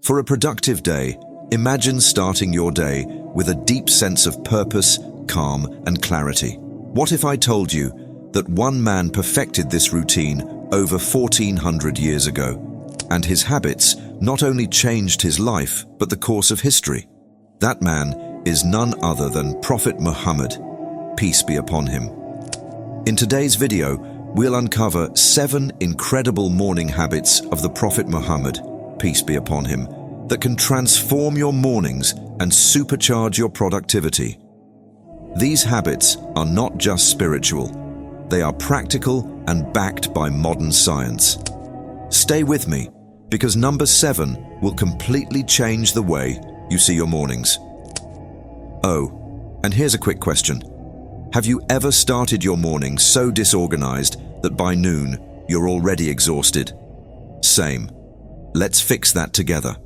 For a productive day, imagine starting your day with a deep sense of purpose, calm, and clarity. What if I told you that one man perfected this routine over 1400 years ago, and his habits not only changed his life, but the course of history? That man is none other than Prophet Muhammad, peace be upon him. In today's video, we'll uncover 7 incredible morning habits of the Prophet Muhammad, peace be upon him, that can transform your mornings and supercharge your productivity. These habits are not just spiritual, they are practical and backed by modern science. Stay with me, because number 7 will completely change the way you see your mornings. Oh, and here's a quick question. Have you ever started your morning so disorganized that by noon you're already exhausted? Same. Let's fix that together.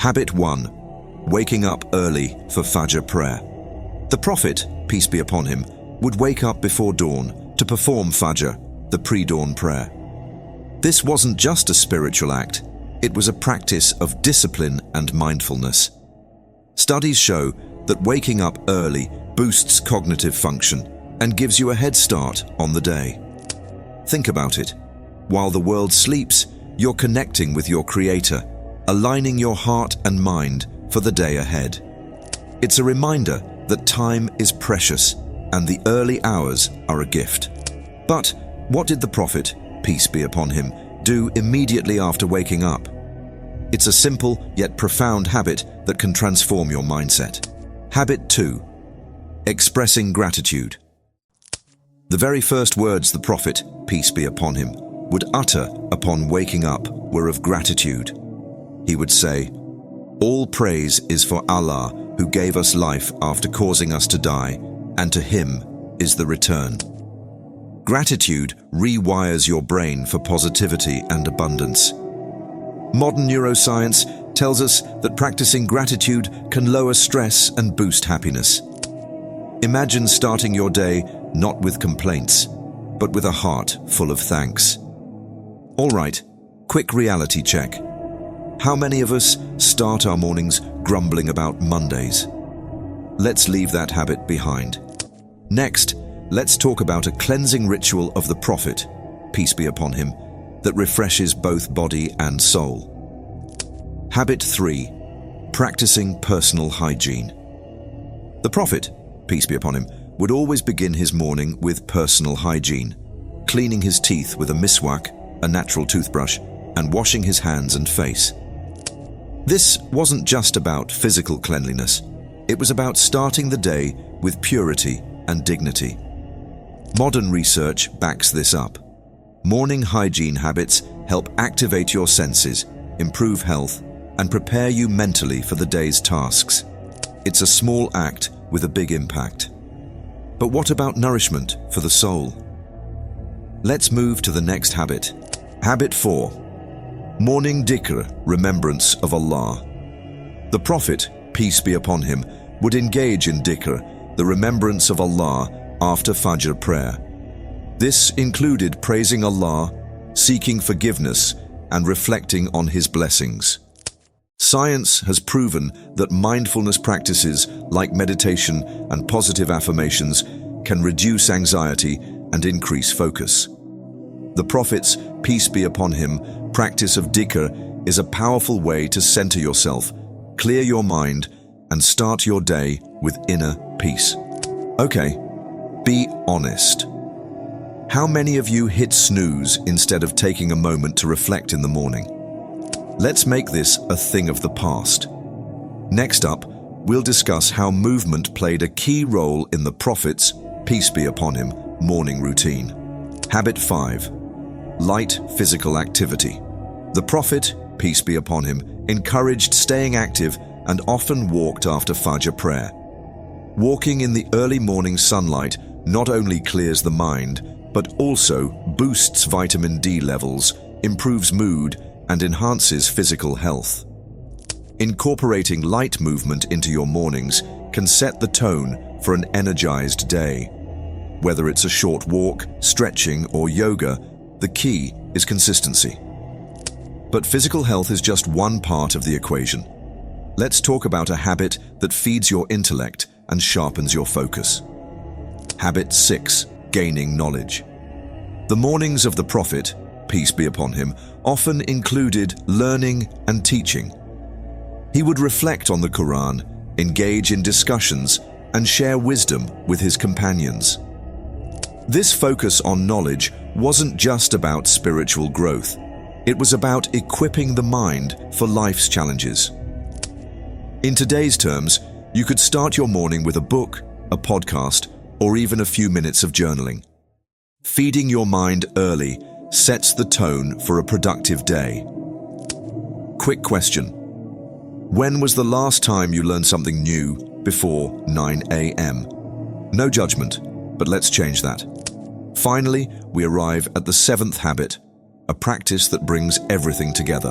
Habit 1. Waking up early for Fajr prayer. The Prophet, peace be upon him, would wake up before dawn to perform Fajr, the pre-dawn prayer. This wasn't just a spiritual act, it was a practice of discipline and mindfulness. Studies show that waking up early boosts cognitive function and gives you a head start on the day. Think about it. While the world sleeps, you're connecting with your Creator, aligning your heart and mind for the day ahead. It's a reminder that time is precious and the early hours are a gift. But what did the Prophet, peace be upon him, do immediately after waking up? It's a simple yet profound habit that can transform your mindset. Habit 2. Expressing gratitude. The very first words the Prophet, peace be upon him, would utter upon waking up were of gratitude. He would say, "All praise is for Allah who gave us life after causing us to die, and to Him is the return." Gratitude rewires your brain for positivity and abundance. Modern neuroscience tells us that practicing gratitude can lower stress and boost happiness. Imagine starting your day not with complaints, but with a heart full of thanks. All right, quick reality check. How many of us start our mornings grumbling about Mondays? Let's leave that habit behind. Next, let's talk about a cleansing ritual of the Prophet, peace be upon him, that refreshes both body and soul. Habit 3. Practicing personal hygiene. The Prophet, peace be upon him, would always begin his morning with personal hygiene, cleaning his teeth with a miswak, a natural toothbrush, and washing his hands and face. This wasn't just about physical cleanliness, it was about starting the day with purity and dignity. Modern research backs this up. Morning hygiene habits help activate your senses, improve health, and prepare you mentally for the day's tasks. It's a small act with a big impact. But what about nourishment for the soul? Let's move to the next habit. Habit 4. Morning dhikr, remembrance of Allah. The Prophet, peace be upon him, would engage in dhikr, the remembrance of Allah, after Fajr prayer. This included praising Allah, seeking forgiveness, and reflecting on His blessings. Science has proven that mindfulness practices like meditation and positive affirmations can reduce anxiety and increase focus. The Prophet's, peace be upon him, practice of dhikr is a powerful way to center yourself, clear your mind, and start your day with inner peace. Okay, be honest. How many of you hit snooze instead of taking a moment to reflect in the morning? Let's make this a thing of the past. Next up, we'll discuss how movement played a key role in the Prophet's, peace be upon him, morning routine. Habit 5. Light physical activity. The Prophet, peace be upon him, encouraged staying active and often walked after Fajr prayer. Walking in the early morning sunlight not only clears the mind, but also boosts vitamin D levels, improves mood, and enhances physical health. Incorporating light movement into your mornings can set the tone for an energized day. Whether it's a short walk, stretching, or yoga, the key is consistency. But physical health is just one part of the equation. Let's talk about a habit that feeds your intellect and sharpens your focus. Habit 6. Gaining knowledge. The mornings of the Prophet, peace be upon him, often included learning and teaching. He would reflect on the Quran, engage in discussions, and share wisdom with his companions. This focus on knowledge wasn't just about spiritual growth. It was about equipping the mind for life's challenges. In today's terms, you could start your morning with a book, a podcast, or even a few minutes of journaling. Feeding your mind early sets the tone for a productive day. Quick question. When was the last time you learned something new before 9 a.m.? No judgment, but let's change that. Finally, we arrive at the 7th habit, a practice that brings everything together.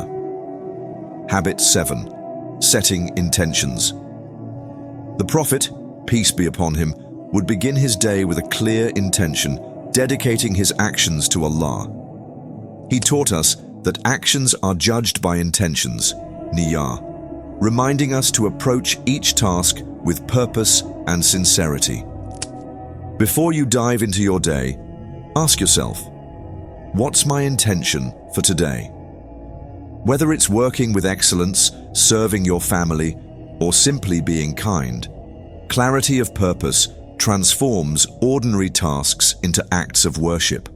Habit 7. Setting intentions. The Prophet, peace be upon him, would begin his day with a clear intention, dedicating his actions to Allah. He taught us that actions are judged by intentions, niyyah, reminding us to approach each task with purpose and sincerity. Before you dive into your day, ask yourself, what's my intention for today? Whether it's working with excellence, serving your family, or simply being kind, clarity of purpose transforms ordinary tasks into acts of worship.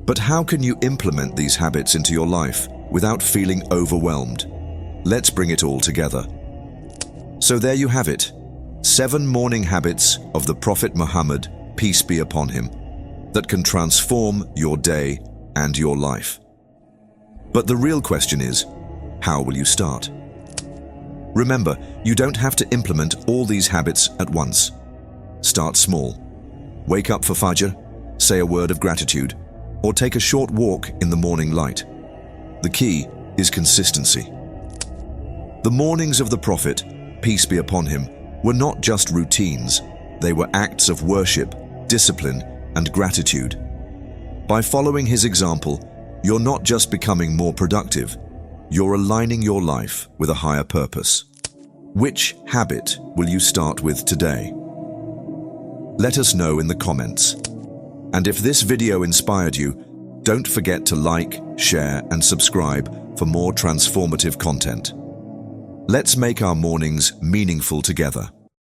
But how can you implement these habits into your life without feeling overwhelmed? Let's bring it all together. So there you have it, 7 morning habits of the Prophet Muhammad, peace be upon him, that can transform your day and your life. But the real question is, how will you start? Remember, you don't have to implement all these habits at once. Start small. Wake up for Fajr, say a word of gratitude, or take a short walk in the morning light. The key is consistency. The mornings of the Prophet, peace be upon him, were not just routines. They were acts of worship, discipline, and gratitude. By following his example, you're not just becoming more productive, you're aligning your life with a higher purpose. Which habit will you start with today? Let us know in the comments. And if this video inspired you, don't forget to like, share, and subscribe for more transformative content. Let's make our mornings meaningful together.